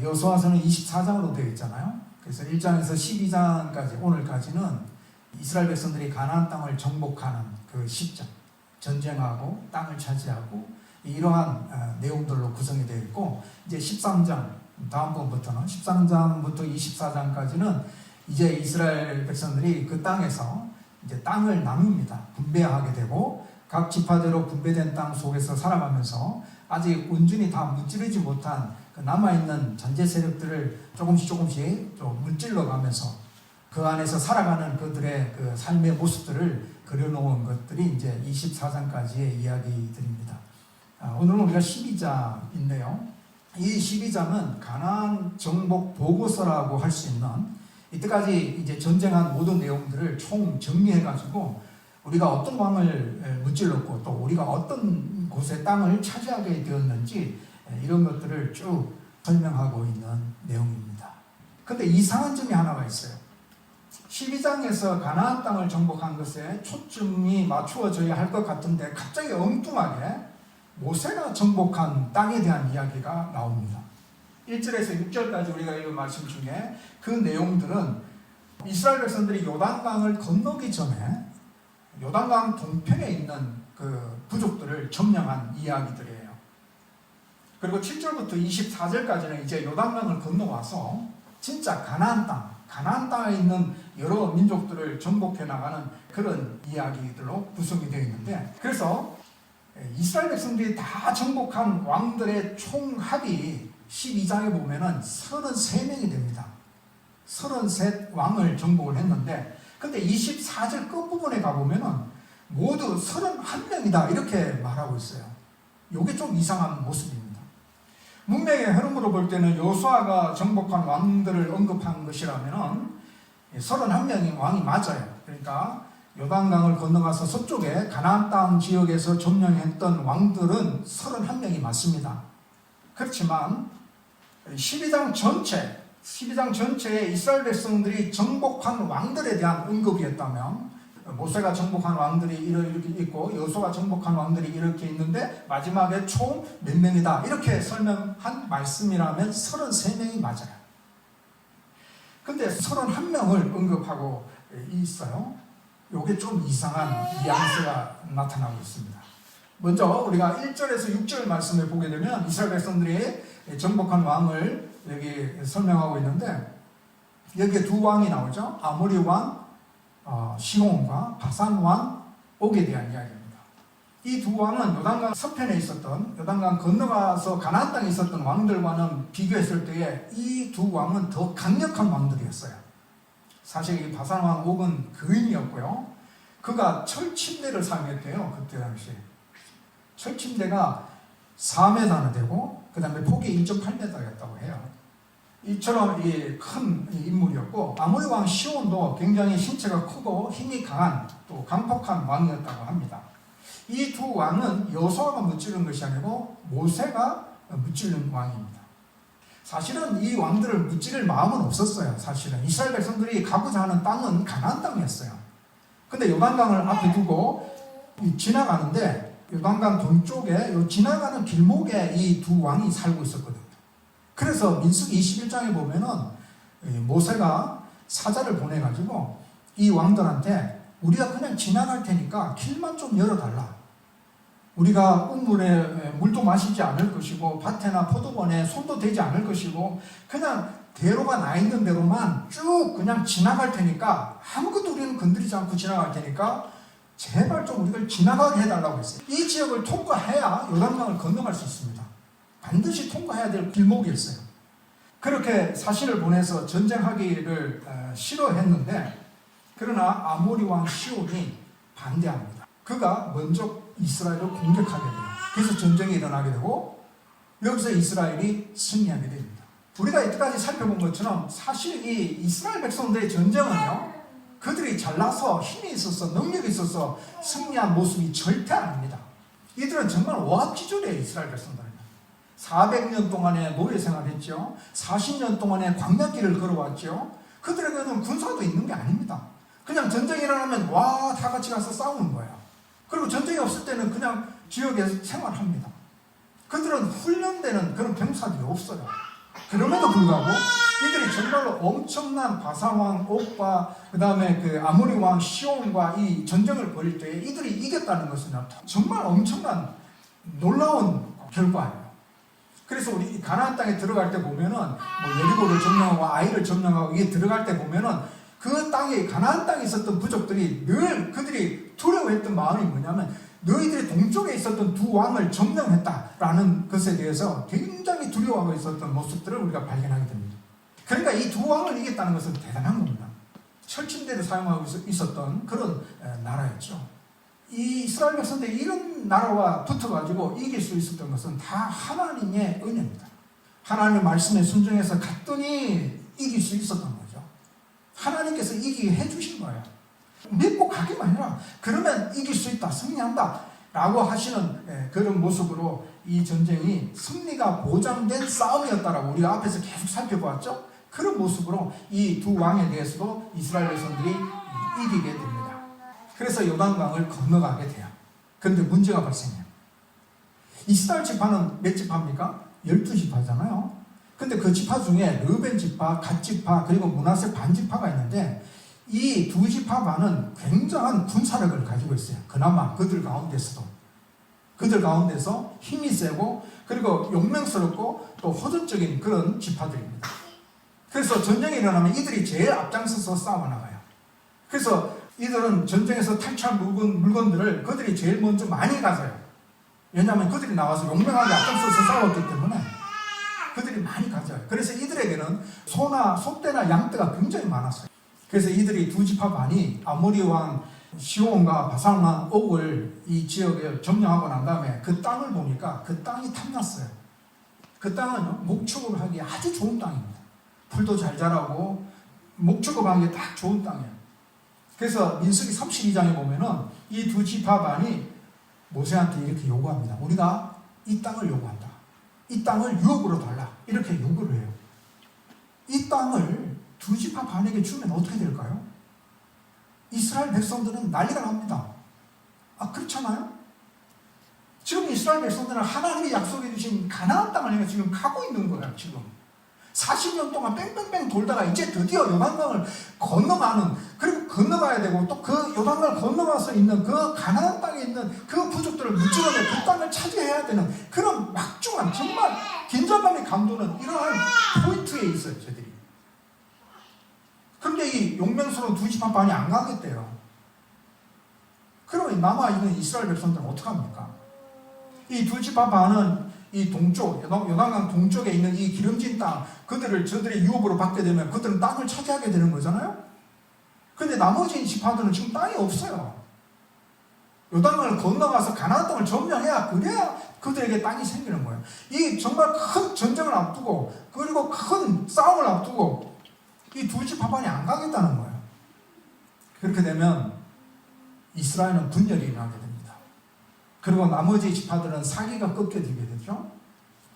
여호수아서는 24장으로 되어 있잖아요. 그래서 1장에서 12장까지 오늘까지는 이스라엘 백성들이 가나안 땅을 정복하는 그 시점, 전쟁하고 땅을 차지하고 이러한 내용들로 구성이 되어 있고, 이제 13장 다음번부터는 13장부터 24장까지는 이제 이스라엘 백성들이 그 땅에서 이제 땅을 나눕니다. 분배하게 되고 각 지파대로 분배된 땅 속에서 살아가면서 아직 온전히 다 무찌르지 못한 그 남아있는 잔재 세력들을 조금씩 좀 물질러 가면서 그 안에서 살아가는 그들의 그 삶의 모습들을 그려놓은 것들이 이제 24장까지의 이야기들입니다. 오늘은 우리가 12장인데요. 이 12장은 가나안 정복 보고서라고 할 수 있는, 이때까지 이제 전쟁한 모든 내용들을 총 정리해가지고 우리가 어떤 왕을 무찔렀고 또 우리가 어떤 곳의 땅을 차지하게 되었는지 이런 것들을 쭉 설명하고 있는 내용입니다. 근데 이상한 점이 하나가 있어요. 12장에서 가나안 땅을 정복한 것에 초점이 맞추어져야 할 것 같은데 갑자기 엉뚱하게 모세가 정복한 땅에 대한 이야기가 나옵니다. 1절에서 6절까지 우리가 읽은 말씀 중에 그 내용들은 이스라엘 백성들이 요단강을 건너기 전에 요단강 동편에 있는 그 부족들을 점령한 이야기들이에요. 그리고 7절부터 24절까지는 이제 요단강을 건너와서 진짜 가나안 땅에 있는 여러 민족들을 정복해 나가는 그런 이야기들로 구성이 되어 있는데, 그래서 이스라엘 백성들이 다 정복한 왕들의 총합이 12장에 보면은 33명이 됩니다. 33왕을 정복을 했는데, 근데 24절 끝부분에 가보면은 모두 31명이다 이렇게 말하고 있어요. 이게 좀 이상한 모습입니다. 문맥의 흐름으로 볼 때는 여호수아가 정복한 왕들을 언급한 것이라면은 31명이 왕이 맞아요. 그러니까 요단강을 건너가서 서쪽에 가나안 땅 지역에서 점령했던 왕들은 31명이 맞습니다. 그렇지만 12장 전체에 이스라엘 백성들이 정복한 왕들에 대한 언급이었다면, 모세가 정복한 왕들이 이렇게 있고 여호수아가 정복한 왕들이 이렇게 있는데 마지막에 총 몇 명이다 이렇게 설명한 말씀이라면 33명이 맞아요. 근데 31명을 언급하고 있어요. 이게 좀 이상한 뉘앙스가 나타나고 있습니다. 먼저 우리가 1절에서 6절 말씀을 보게 되면 이스라엘 백성들이 정복한 왕을 여기 설명하고 있는데, 여기에 두 왕이 나오죠. 아모리 왕 시온과 바산 왕 옥에 대한 이야기입니다. 이 두 왕은 요단강 서편에 있었던, 요단강 건너가서 가나안 땅에 있었던 왕들과는 비교했을 때에 이 두 왕은 더 강력한 왕들이었어요. 사실 이 바산 왕 옥은 거인이었고요. 그가 철침대를 사용했대요. 그때 당시에 철침대가 4m나 되고 그 다음에 폭이 1.8m였다고 해요. 이처럼 큰 인물이었고, 아모리 왕 시온도 굉장히 신체가 크고 힘이 강한 또 강폭한 왕이었다고 합니다. 이 두 왕은 여호수아가 무찌른 것이 아니고 모세가 무찌른 왕입니다. 사실은 이 왕들을 무찌를 마음은 없었어요. 사실은 이스라엘 백성들이 가고자 하는 땅은 가나안 땅이었어요. 근데 요단강을 앞에 두고 지나가는데 요단강 동쪽에 지나가는 길목에 이 두 왕이 살고 있었거든요. 그래서 민수기 21장에 보면은 모세가 사자를 보내가지고 이 왕들한테 우리가 그냥 지나갈 테니까 길만 좀 열어달라. 우리가 우물에 물도 마시지 않을 것이고 밭에나 포도원에 손도 대지 않을 것이고 그냥 대로가 나 있는 대로만 쭉 그냥 지나갈 테니까 아무것도 우리는 건드리지 않고 지나갈 테니까 제발 좀 우리를 지나가게 해달라고 했어요. 이 지역을 통과해야 요단강을 건너갈 수 있습니다. 반드시 통과해야 될 길목이었어요. 그렇게 사신을 보내서 전쟁하기를 싫어했는데, 그러나 아모리 왕 시온이 반대합니다. 그가 먼저 이스라엘을 공격하게 돼요. 그래서 전쟁이 일어나게 되고 여기서 이스라엘이 승리하게 됩니다. 우리가 이때까지 살펴본 것처럼 사실 이 이스라엘 백성들의 전쟁은요, 그들이 잘나서 힘이 있어서 능력이 있어서 승리한 모습이 절대 아닙니다. 이들은 정말 오합지졸이에요. 이스라엘 백성들은 400년 동안의 노예 생활했죠. 40년 동안의 광야길을 걸어왔죠. 그들에게는 군사도 있는 게 아닙니다. 그냥 전쟁이 일어나면 다 같이 가서 싸우는 거예요. 그리고 전쟁이 없을 때는 그냥 지역에서 생활합니다. 그들은 훈련되는 그런 병사들이 없어요. 그럼에도 불구하고 이들이 정말로 엄청난 바산왕 옥과 그 다음에 그 아모리 왕 시온과 이 전쟁을 벌일 때 이들이 이겼다는 것은 정말 엄청난 놀라운 결과예요. 그래서 우리 가나안 땅에 들어갈 때 보면은 뭐 여리고를 점령하고 아이를 점령하고 이게 들어갈 때 보면은 그 땅에 가나안 땅에 있었던 부족들이 늘 그들이 두려워했던 마음이 뭐냐면 너희들이 동쪽에 있었던 두 왕을 점령했다라는 것에 대해서 굉장히 두려워하고 있었던 모습들을 우리가 발견하게 됩니다. 그러니까 이 두 왕을 이겼다는 것은 대단한 겁니다. 철침대를 사용하고 있었던 그런 나라였죠. 이 이스라엘 백성들이 이런 나라와 붙어가지고 이길 수 있었던 것은 다 하나님의 은혜입니다. 하나님의 말씀에 순종해서 갔더니 이길 수 있었던 거죠. 하나님께서 이기게 해주신 거예요. 믿고 가기만 해라. 그러면 이길 수 있다. 승리한다. 라고 하시는 그런 모습으로 이 전쟁이 승리가 보장된 싸움이었다라고 우리가 앞에서 계속 살펴보았죠. 그런 모습으로 이 두 왕에 대해서도 이스라엘 백성들이 이기게 됩니다. 그래서 요단강을 건너가게 돼요. 그런데 문제가 발생해요. 이스라엘 지파는 몇 지파입니까? 12지파잖아요. 근데 그 지파 중에 르벤 지파, 갓 지파, 그리고 므낫세 반 지파가 있는데 이 두 지파 반은 굉장한 군사력을 가지고 있어요. 그나마 그들 가운데서 힘이 세고 그리고 용맹스럽고 또 호전적인 그런 지파들입니다. 그래서 전쟁이 일어나면 이들이 제일 앞장서서 싸워나가요. 그래서 이들은 전쟁에서 탈취한 물건들을 그들이 제일 먼저 많이 가져요. 왜냐하면 그들이 나와서 용맹하게 앞장서서 싸웠기 때문에 그들이 많이 가져요. 그래서 이들에게는 소나 소떼나 양떼가 굉장히 많았어요. 그래서 이들이 두 지파 반이 아모리 왕 시온과 바산 왕 옥을 이 지역에 점령하고 난 다음에 그 땅을 보니까 그 땅이 탐났어요. 그 땅은 목축을 하기에 아주 좋은 땅입니다. 풀도 잘 자라고 목축업하기에 딱 좋은 땅이에요. 그래서 민수기 32장에 보면은 이 두 지파 반이 모세한테 이렇게 요구합니다. 우리가 이 땅을 요구한다. 이 땅을 유업으로 달라. 이렇게 요구를 해요. 이 땅을 두 지파 반에게 주면 어떻게 될까요? 이스라엘 백성들은 난리가 납니다. 그렇잖아요? 지금 이스라엘 백성들은 하나님이 약속해 주신 가나안 땅을 향해 지금 가고 있는 거예요. 지금 40년 동안 뺑뺑뺑 돌다가 이제 드디어 요단강을 건너가는, 그리고 건너가야 되고 또 그 요단강을 건너가서 있는 그 가나안 땅에 있는 그 부족들을 무찌르며 그 땅을 차지해야 되는 그런 막중한 정말 긴장감이 감도는 이러한 포인트에 있어요. 저들이. 그런데 이 용맹스러운 두 지파 반이 안 가겠대요. 그러면 남아있는 이스라엘 백성들은 어떡합니까? 이 두 지파 반은 이 동쪽, 요단강 동쪽에 있는 이 기름진 땅, 저들의 유업으로 받게 되면 그들은 땅을 차지하게 되는 거잖아요? 근데 나머지 지파들은 지금 땅이 없어요. 요단강을 건너가서 가나안 땅을 점령해야, 그래야 그들에게 땅이 생기는 거예요. 이 정말 큰 전쟁을 앞두고, 그리고 큰 싸움을 앞두고, 이 두 지파 반이 안 가겠다는 거예요. 그렇게 되면 이스라엘은 분열이 일어나게 됩니다. 그리고 나머지 지파들은 사기가 꺾여지게 되죠.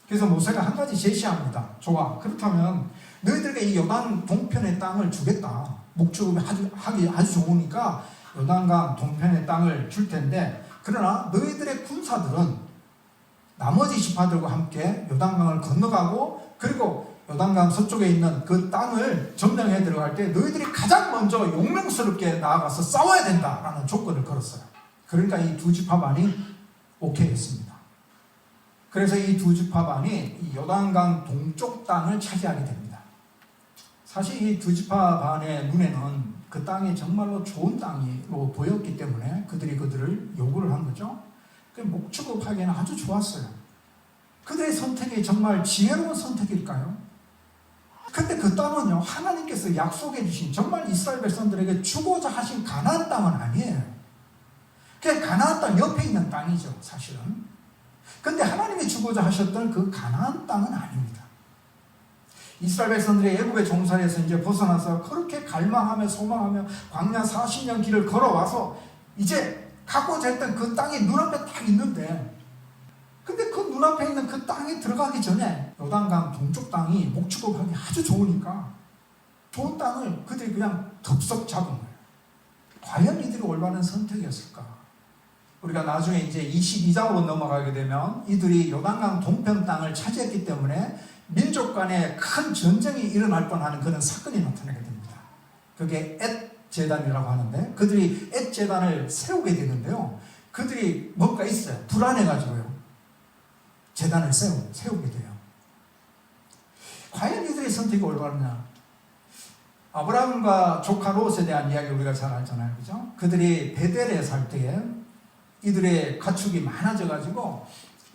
그래서 모세가 한 가지 제시합니다. 좋아. 그렇다면 너희들에게 이 요단 동편의 땅을 주겠다. 목축을 하기 아주 좋으니까 요단강 동편의 땅을 줄 텐데, 그러나 너희들의 군사들은 나머지 지파들과 함께 요단강을 건너가고, 그리고 요단강 서쪽에 있는 그 땅을 점령해 들어갈 때 너희들이 가장 먼저 용맹스럽게 나아가서 싸워야 된다라는 조건을 걸었어요. 그러니까 이 두 지파 반이 오케이 했습니다. 그래서 이 두 지파 반이 이 요단강 동쪽 땅을 차지하게 됩니다. 사실 이 두 지파 반의 눈에는 그 땅이 정말로 좋은 땅으로 보였기 때문에 그들을 요구를 한 거죠. 목축업하기에는 아주 좋았어요. 그들의 선택이 정말 지혜로운 선택일까요? 근데 그 땅은요, 하나님께서 약속해 주신, 정말 이스라엘 백성들에게 주고자 하신 가나안 땅은 아니에요. 그 가나안 땅 옆에 있는 땅이죠, 사실은. 근데 하나님이 주고자 하셨던 그 가나안 땅은 아닙니다. 이스라엘 백성들이 애굽의 종살이에서 이제 벗어나서 그렇게 갈망하며 소망하며 광야 40년 길을 걸어와서 이제 갖고자 했던 그 땅이 눈앞에 딱 있는데, 근데 그 눈앞에 있는 그 땅에 들어가기 전에 요단강 동쪽 땅이 목축업하기 아주 좋으니까 좋은 땅을 그들이 그냥 덥석 잡은 거예요. 과연 이들이 올바른 선택이었을까? 우리가 나중에 이제 22장으로 넘어가게 되면 이들이 요단강 동편 땅을 차지했기 때문에 민족 간에 큰 전쟁이 일어날 뻔하는 그런 사건이 나타나게 됩니다. 그게 엣 제단이라고 하는데 그들이 엣 제단을 세우게 되는데요. 그들이 뭔가 있어요. 불안해가지고요. 제단을 세우게 돼요. 과연 이들의 선택이 올바르냐? 아브라함과 조카 롯에 대한 이야기 우리가 잘 알잖아요. 그죠? 그들이 베델에 살 때에 이들의 가축이 많아져가지고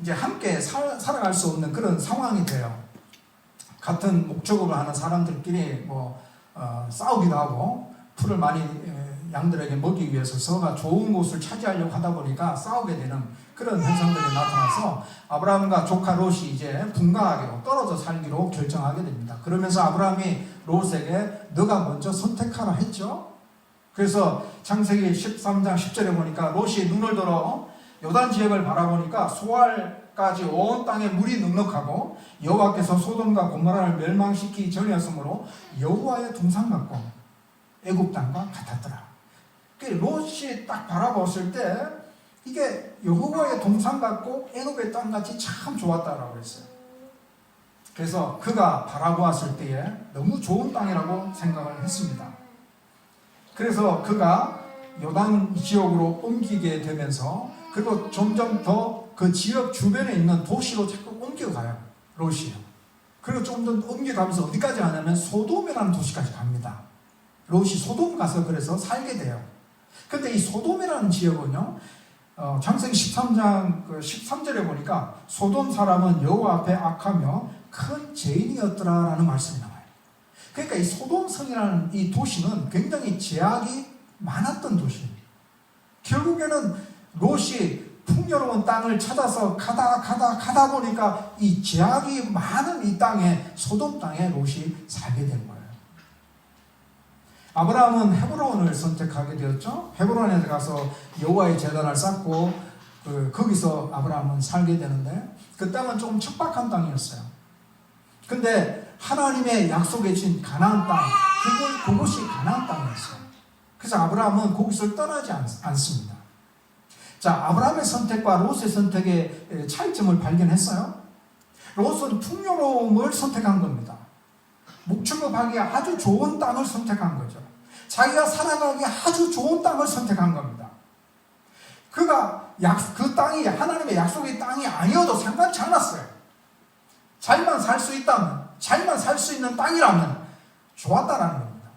이제 함께 살아갈 수 없는 그런 상황이 돼요. 같은 목적으로 하는 사람들끼리 싸우기도 하고 풀을 많이 양들에게 먹이기 위해서 서가 좋은 곳을 차지하려고 하다 보니까 싸우게 되는 그런 현상들이 나타나서 아브라함과 조카 롯이 이제 분가하기로 떨어져 살기로 결정하게 됩니다. 그러면서 아브라함이 롯에게 너가 먼저 선택하라 했죠. 그래서 창세기 13장 10절에 보니까 롯이 눈을 들어 요단 지역을 바라보니까 소알까지 온 땅에 물이 넉넉하고 여호와께서 소돔과 고모라를 멸망시키기 전이었으므로 여호와의 동산 같고 애굽 땅과 같았더라. 롯이 딱 바라봤을 때 이게 여호와의 동산 같고 애굽의 땅 같이 참 좋았다라고 했어요. 그래서 그가 바라보았을 때에 너무 좋은 땅이라고 생각을 했습니다. 그래서 그가 요단 지역으로 옮기게 되면서 그리고 점점 더 그 지역 주변에 있는 도시로 자꾸 옮겨가요. 롯이요. 그리고 좀 더 옮겨가면서 어디까지 가냐면 소돔이라는 도시까지 갑니다. 롯이 소돔 가서 그래서 살게 돼요. 근데 이 소돔이라는 지역은요, 창세기 13장 13절에 보니까 소돔 사람은 여호와 앞에 악하며 큰 죄인이었더라라는 말씀이 나와요. 그러니까 이 소돔성이라는 이 도시는 굉장히 제약이 많았던 도시예요. 결국에는 롯이 풍요로운 땅을 찾아서 가다 보니까 이 제약이 많은 이 땅에 소돔 땅에 롯이 살게 된 거예요. 아브라함은 헤브론을 선택하게 되었죠. 헤브론에 가서 여호와의 제단을 쌓고 거기서 아브라함은 살게 되는데 그 땅은 조금 척박한 땅이었어요. 근데 하나님의 약속해 주신 가나안 땅, 그곳이 가나안 땅이었어요. 그래서 아브라함은 거기서 떠나지 않습니다. 자, 아브라함의 선택과 롯의 선택의 차이점을 발견했어요. 롯은 풍요로움을 선택한 겁니다. 목축업하기에 아주 좋은 땅을 선택한 거죠. 자기가 살아가기에 아주 좋은 땅을 선택한 겁니다. 그가 그 땅이 하나님의 약속의 땅이 아니어도 상관치 않았어요. 잘만 살 수 있다면, 잘만 살 수 있는 땅이라면 좋았다라는 겁니다.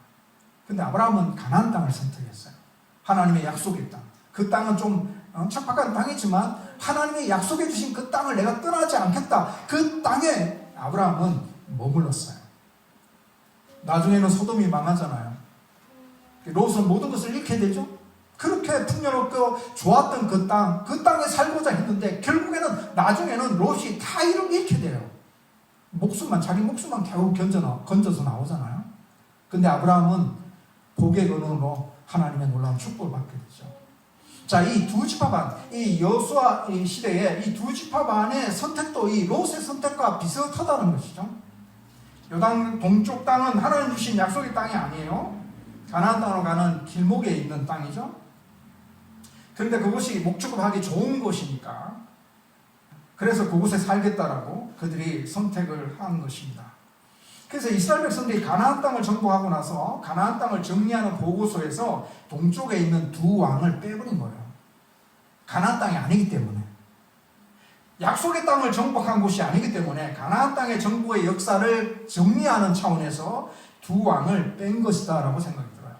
근데 아브라함은 가나안 땅을 선택했어요. 하나님의 약속의 땅. 그 땅은 좀 척박한 땅이지만 하나님의 약속해 주신 그 땅을 내가 떠나지 않겠다. 그 땅에 아브라함은 머물렀어요. 나중에는 소돔이 망하잖아요. 롯은 모든 것을 잃게 되죠. 그렇게 풍요롭고 좋았던 그 땅에 살고자 했는데 결국에는 나중에는 롯이 다 잃게 돼요. 자기 목숨만 겨우 건져서 나오잖아요. 근데 아브라함은 복의 근원으로 하나님의 놀라운 축복을 받게 되죠. 자, 이 두 지파반, 이 여호수아 시대에 이 두 지파반의 선택도 이 롯의 선택과 비슷하다는 것이죠. 요단 동쪽 땅은 하나님 주신 약속의 땅이 아니에요. 가나안 땅으로 가는 길목에 있는 땅이죠. 그런데 그곳이 목축업하기 좋은 곳이니까 그래서 그곳에 살겠다라고 그들이 선택을 한 것입니다. 그래서 이스라엘 백성들이 가나안 땅을 정복하고 나서 가나안 땅을 정리하는 보고서에서 동쪽에 있는 두 왕을 빼버린 거예요. 가나안 땅이 아니기 때문에. 약속의 땅을 정복한 곳이 아니기 때문에 가나안 땅의 정복의 역사를 정리하는 차원에서 두 왕을 뺀 것이다 라고 생각이 들어요.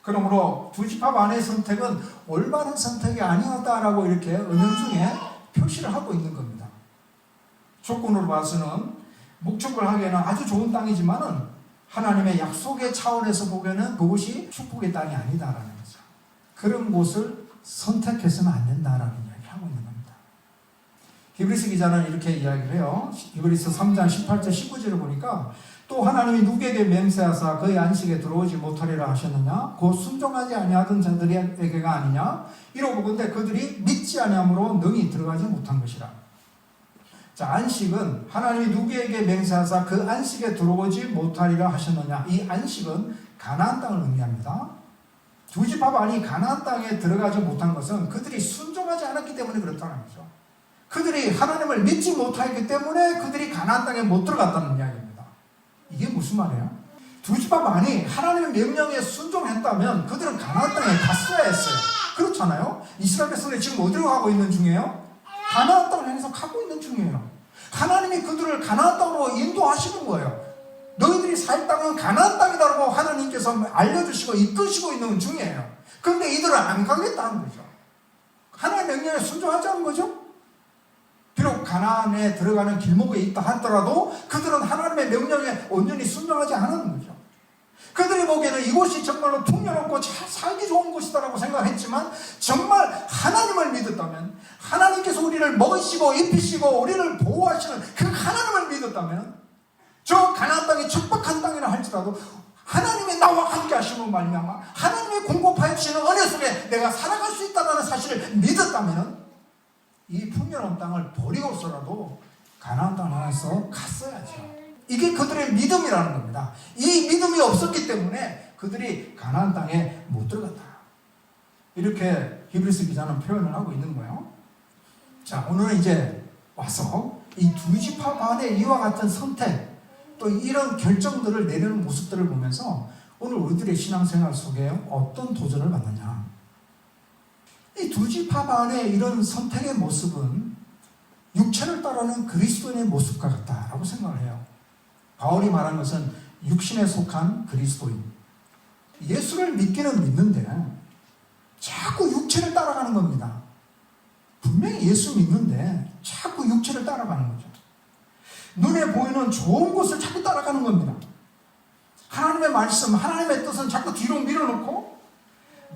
그러므로 두 지파반의 선택은 올바른 선택이 아니었다라고 이렇게 은연 중에 표시를 하고 있는 겁니다. 조건으로 봐서는 목축을 하기에는 아주 좋은 땅이지만은 하나님의 약속의 차원에서 보기에는 그곳이 축복의 땅이 아니다라는 거죠. 그런 곳을 선택해서는 안 된다라는 이야기를 하고 있는 겁니다. 히브리서 기자는 이렇게 이야기를 해요. 히브리서 3장 18절 19절을 보니까 또 하나님이 누구에게 맹세하사 그의 안식에 들어오지 못하리라 하셨느냐? 곧 순종하지 아니하던 자들에게가 아니냐? 이러고 보건대 그들이 믿지 아니함으로 능히 들어가지 못한 것이라. 자, 안식은 하나님이 누구에게 맹세하사 그 안식에 들어오지 못하리라 하셨느냐? 이 안식은 가나안 땅을 의미합니다. 두 지파반이 가나안 땅에 들어가지 못한 것은 그들이 순종하지 않았기 때문에 그렇다는 거죠. 그들이 하나님을 믿지 못하기 때문에 그들이 가나안 땅에 못 들어갔다는 이야기입니다. 이게 무슨 말이에요? 두 집합만이 하나님의 명령에 순종했다면 그들은 가나안 땅에 갔어야 했어요. 그렇잖아요? 이스라엘 백성들이 지금 어디로 가고 있는 중이에요? 가나안 땅을 향해서 가고 있는 중이에요. 하나님이 그들을 가나안 땅으로 인도하시는 거예요. 너희들이 살 땅은 가나안 땅이라고 하나님께서 알려주시고 이끄시고 있는 중이에요. 그런데 이들은 안 가겠다는 거죠. 하나님의 명령에 순종하지 않은 거죠. 비록 가나안에 들어가는 길목에 있다 하더라도 그들은 하나님의 명령에 온전히 순종하지 않은 거죠. 그들이 보기에는 이곳이 정말로 풍요롭고 잘 살기 좋은 곳이다라고 생각했지만 정말 하나님을 믿었다면, 하나님께서 우리를 먹이시고 입히시고 우리를 보호하시는 그 하나님을 믿었다면, 저 가나안 땅이 척박한 땅이라 할지라도 하나님이 나와 함께 하심으로 말미암아 하나님이 공급하여 주시는 은혜 속에 내가 살아갈 수 있다는 사실을 믿었다면 이 풍요로운 땅을 버리고서라도 가나안 땅을 향해서 갔어야죠. 이게 그들의 믿음이라는 겁니다. 이 믿음이 없었기 때문에 그들이 가나안 땅에 못 들어갔다. 이렇게 히브리서 기자는 표현을 하고 있는 거예요. 자, 오늘은 이제 와서 이 두 집합 안에 이와 같은 선택, 또 이런 결정들을 내리는 모습들을 보면서 오늘 우리들의 신앙생활 속에 어떤 도전을 받느냐. 이 두 집합 안에 이런 선택의 모습은 육체를 따르는 그리스도인의 모습과 같다라고 생각을 해요. 바울이 말한 것은 육신에 속한 그리스도인. 예수를 믿기는 믿는데 자꾸 육체를 따라가는 겁니다. 분명히 예수 믿는데 자꾸 육체를 따라가는 거죠. 눈에 보이는 좋은 것을 자꾸 따라가는 겁니다. 하나님의 말씀, 하나님의 뜻은 자꾸 뒤로 밀어놓고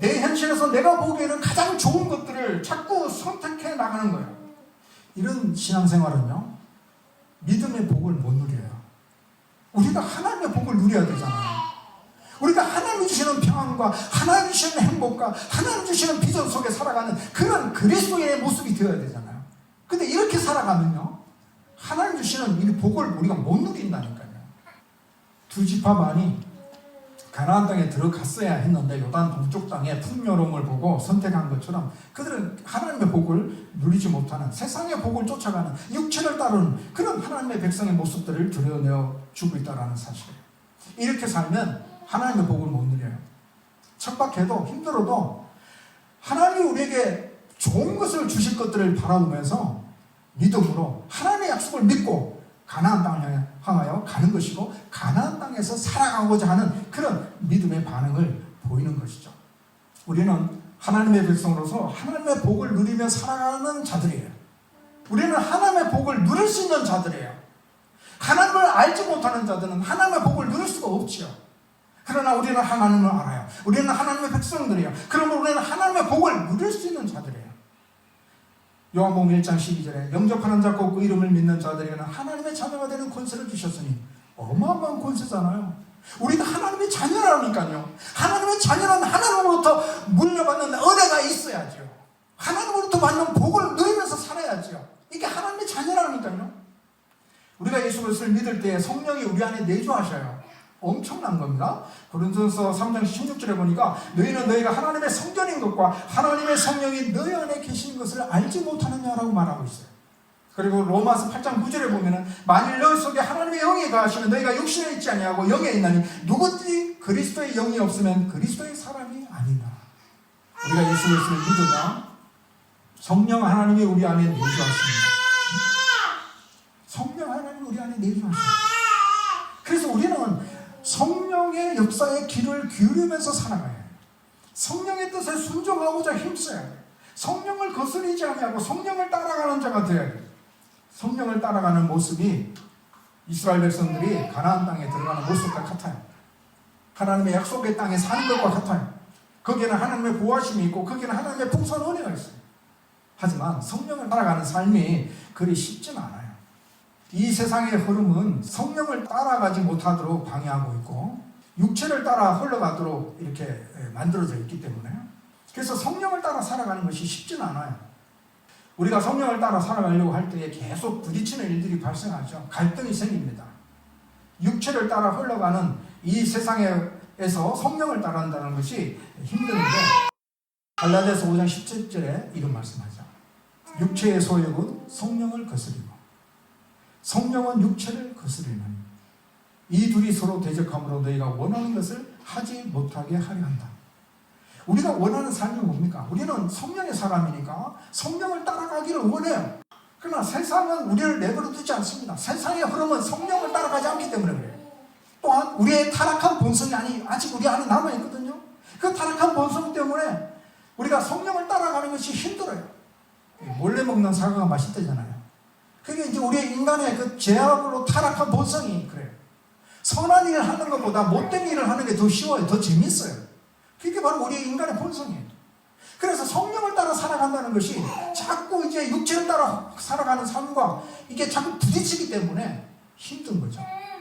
내 현실에서 내가 보기에는 가장 좋은 것들을 자꾸 선택해 나가는 거예요. 이런 신앙생활은요, 믿음의 복을 못 누려요. 우리가 하나님의 복을 누려야 되잖아요. 우리가 하나님이 주시는 평안과 하나님이 주시는 행복과 하나님이 주시는 비전 속에 살아가는 그런 그리스도인의 모습이 되어야 되잖아요. 근데 이렇게 살아가면요, 하나님 주시는 이 복을 우리가 못 누린다니까요. 두 집합만이 가나안 땅에 들어갔어야 했는데 요단 동쪽 땅의 풍요로움을 보고 선택한 것처럼 그들은 하나님의 복을 누리지 못하는, 세상의 복을 쫓아가는, 육체를 따르는 그런 하나님의 백성의 모습들을 드러내어 주고 있다는 사실이에요. 이렇게 살면 하나님의 복을 못 누려요. 척박해도 힘들어도 하나님이 우리에게 좋은 것을 주실 것들을 바라보면서 믿음으로 하나님의 약속을 믿고 가나안 땅을 향하여 가는 것이고, 가나안 땅에서 살아가고자 하는 그런 믿음의 반응을 보이는 것이죠. 우리는 하나님의 백성으로서 하나님의 복을 누리며 살아가는 자들이에요. 우리는 하나님의 복을 누릴 수 있는 자들이에요. 하나님을 알지 못하는 자들은 하나님의 복을 누릴 수가 없지요. 그러나 우리는 하나님을 알아요. 우리는 하나님의 백성들이에요. 그러면 우리는 하나님의 복을 누릴 수 있는 자들이에요. 요한복음 1장 12절에 영접하는 자고 그 이름을 믿는 자들에게는 하나님의 자녀가 되는 권세를 주셨으니, 어마어마한 권세잖아요. 우리가 하나님의 자녀라니까요. 하나님의 자녀는 하나님으로부터 물려받는 은혜가 있어야죠. 하나님으로부터 받는 복을 누리면서 살아야죠. 이게 하나님의 자녀라니까요. 우리가 예수 그리스도를 믿을 때 성령이 우리 안에 내주하셔요. 엄청난 겁니다. 고린도전서 3장 16절에 보니까 너희는 너희가 하나님의 성전인 것과 하나님의 성령이 너희 안에 계시는 것을 알지 못하느냐라고 말하고 있어요. 그리고 로마서 8장 9절에 보면은 만일 너희 속에 하나님의 영이 거하시면 너희가 육신에 있지 아니하고 영에 있나니 누구든지 그리스도의 영이 없으면 그리스도의 사람이 아니다. 우리가 예수 그리스도를 믿으면 성령 하나님이 우리 안에 내주하십니다. 성령 하나님이 우리 안에 내주하십니다. 그래서 우리는 성령의 역사에 귀를 기울이면서 살아가야 해요. 성령의 뜻에 순종하고자 힘써야 해요. 성령을 거스르지 아니하고 성령을 따라가는 자가 되어야 돼요. 성령을 따라가는 모습이 이스라엘 백성들이 가나안 땅에 들어가는 모습과 같아요. 하나님의 약속의 땅에 사는 것과 같아요. 거기에는 하나님의 보호하심이 있고 거기에는 하나님의 풍성한 은혜가 있어요. 하지만 성령을 따라가는 삶이 그리 쉽지는 않아요. 이 세상의 흐름은 성령을 따라가지 못하도록 방해하고 있고 육체를 따라 흘러가도록 이렇게 만들어져 있기 때문에, 그래서 성령을 따라 살아가는 것이 쉽지는 않아요. 우리가 성령을 따라 살아가려고 할 때에 계속 부딪히는 일들이 발생하죠. 갈등이 생깁니다. 육체를 따라 흘러가는 이 세상에서 성령을 따라한다는 것이 힘든데 갈라디아서 5장 17절에 이런 말씀하죠. 육체의 소욕은 성령을 거스리고 성령은 육체를 거스리는 이 둘이 서로 대적함으로 너희가 원하는 것을 하지 못하게 하려 한다. 우리가 원하는 삶이 뭡니까? 우리는 성령의 사람이니까 성령을 따라가기를 원해요. 그러나 세상은 우리를 내버려 두지 않습니다. 세상의 흐름은 성령을 따라가지 않기 때문에 그래요. 또한 우리의 타락한 본성이 아직 우리 안에 남아있거든요. 그 타락한 본성 때문에 우리가 성령을 따라가는 것이 힘들어요. 몰래 먹는 사과가 맛있다잖아요. 그게 이제 우리의 인간의 그 죄악으로 타락한 본성이 그래요. 선한 일을 하는 것보다 못된 일을 하는 게 더 쉬워요. 더 재밌어요. 그게 바로 우리의 인간의 본성이에요. 그래서 성령을 따라 살아간다는 것이 자꾸 이제 육체를 따라 살아가는 삶과 이게 자꾸 부딪히기 때문에 힘든 거죠.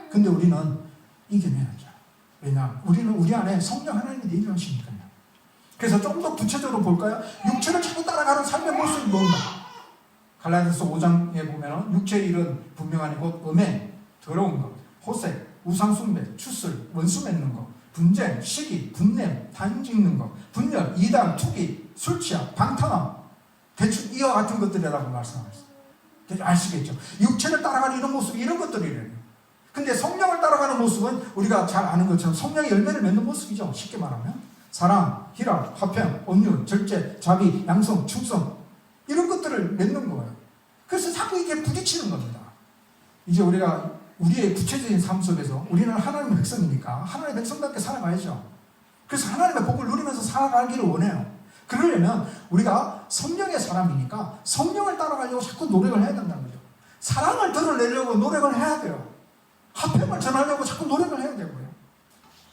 근데 우리는 이겨내야죠. 왜냐? 우리는 우리 안에 성령 하나님이 내주시니까요. 그래서 좀 더 구체적으로 볼까요? 육체를 자꾸 따라가는 삶의 모습이 뭔가? 갈라디아서 5장에 보면 육체의 일은 분명하니 곧 음행, 더러운 것, 호색, 우상숭배, 추술, 원수 맺는 것, 분쟁, 시기, 분냄, 단 짓는 것, 분열, 이단, 투기, 술 취함, 방탕함, 대충 이와 같은 것들이라고 말씀하셨어요. 아시겠죠? 육체를 따라가는 이런 모습이 이런 것들이래요. 근데 성령을 따라가는 모습은 우리가 잘 아는 것처럼 성령의 열매를 맺는 모습이죠. 쉽게 말하면 사랑, 희락, 화평, 온유, 절제, 자비, 양성, 충성 이런 것들을 맺는 거예요. 그래서 자꾸 이게 부딪히는 겁니다. 이제 우리가 우리의 구체적인 삶 속에서 우리는 하나님의 백성이니까 하나님의 백성답게 살아가야죠. 그래서 하나님의 복을 누리면서 살아가기를 원해요. 그러려면 우리가 성령의 사람이니까 성령을 따라가려고 자꾸 노력을 해야 된다는 거죠. 사랑을 드러내려고 노력을 해야 돼요. 화평을 전하려고 자꾸 노력을 해야 되고요.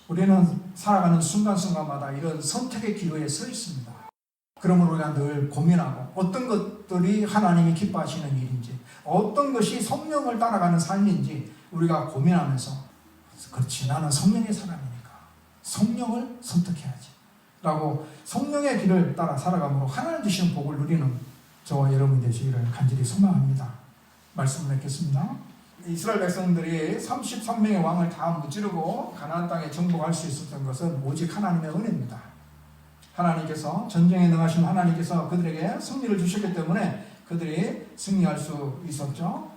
우리는 살아가는 순간순간마다 이런 선택의 기로에 서 있습니다. 그러므로 우리가 늘 고민하고 어떤 것들이 하나님이 기뻐하시는 일인지 어떤 것이 성령을 따라가는 삶인지 우리가 고민하면서 그렇지 나는 성령의 사람이니까 성령을 선택해야지 라고 성령의 길을 따라 살아감으로 하나님 주시는 복을 누리는 저와 여러분이 되시기를 간절히 소망합니다. 말씀을 맺겠습니다. 이스라엘 백성들이 33명의 왕을 다 무찌르고 가나안 땅에 정복할 수 있었던 것은 오직 하나님의 은혜입니다. 하나님께서 전쟁에 능하신 하나님께서 그들에게 승리를 주셨기 때문에 그들이 승리할 수 있었죠.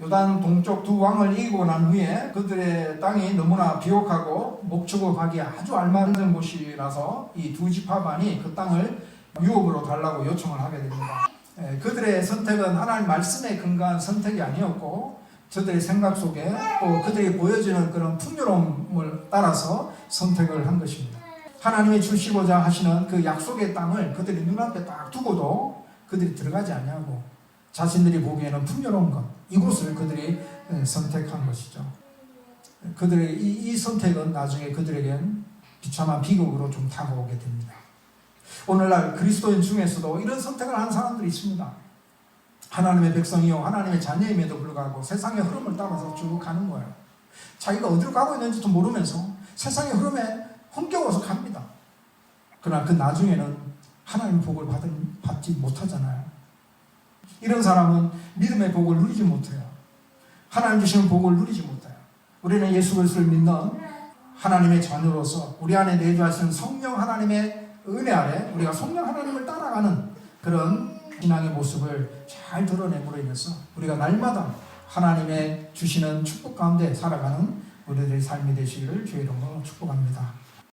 요단 동쪽 두 왕을 이기고 난 후에 그들의 땅이 너무나 비옥하고 목축어 가기에 아주 알맞은 곳이라서 이 두 지파만이 그 땅을 유업으로 달라고 요청을 하게 됩니다. 그들의 선택은 하나님 말씀에 근거한 선택이 아니었고 저들의 생각 속에 또 그들이 보여지는 그런 풍요로움을 따라서 선택을 한 것입니다. 하나님이 주시고자 하시는 그 약속의 땅을 그들이 눈앞에 딱 두고도 그들이 들어가지 않냐고 자신들이 보기에는 풍요로운 것 이곳을 그들이 선택한 것이죠. 그들의 이 선택은 나중에 그들에겐 비참한 비극으로 좀 다가오게 됩니다. 오늘날 그리스도인 중에서도 이런 선택을 한 사람들이 있습니다. 하나님의 백성이요 하나님의 자녀임에도 불구하고 세상의 흐름을 따라서 쭉 가는 거예요. 자기가 어디로 가고 있는지도 모르면서 세상의 흐름에 흠겨워서 갑니다. 그러나 그 나중에는 하나님의 복을 받지 못하잖아요. 이런 사람은 믿음의 복을 누리지 못해요. 하나님 주시는 복을 누리지 못해요. 우리는 예수 그리스도를 믿는 하나님의 자녀로서 우리 안에 내주하시는 성령 하나님의 은혜 아래 우리가 성령 하나님을 따라가는 그런 신앙의 모습을 잘 드러내므로 인해서 우리가 날마다 하나님의 주시는 축복 가운데 살아가는 우리들의 삶이 되시기를 주의 이름으로 축복합니다.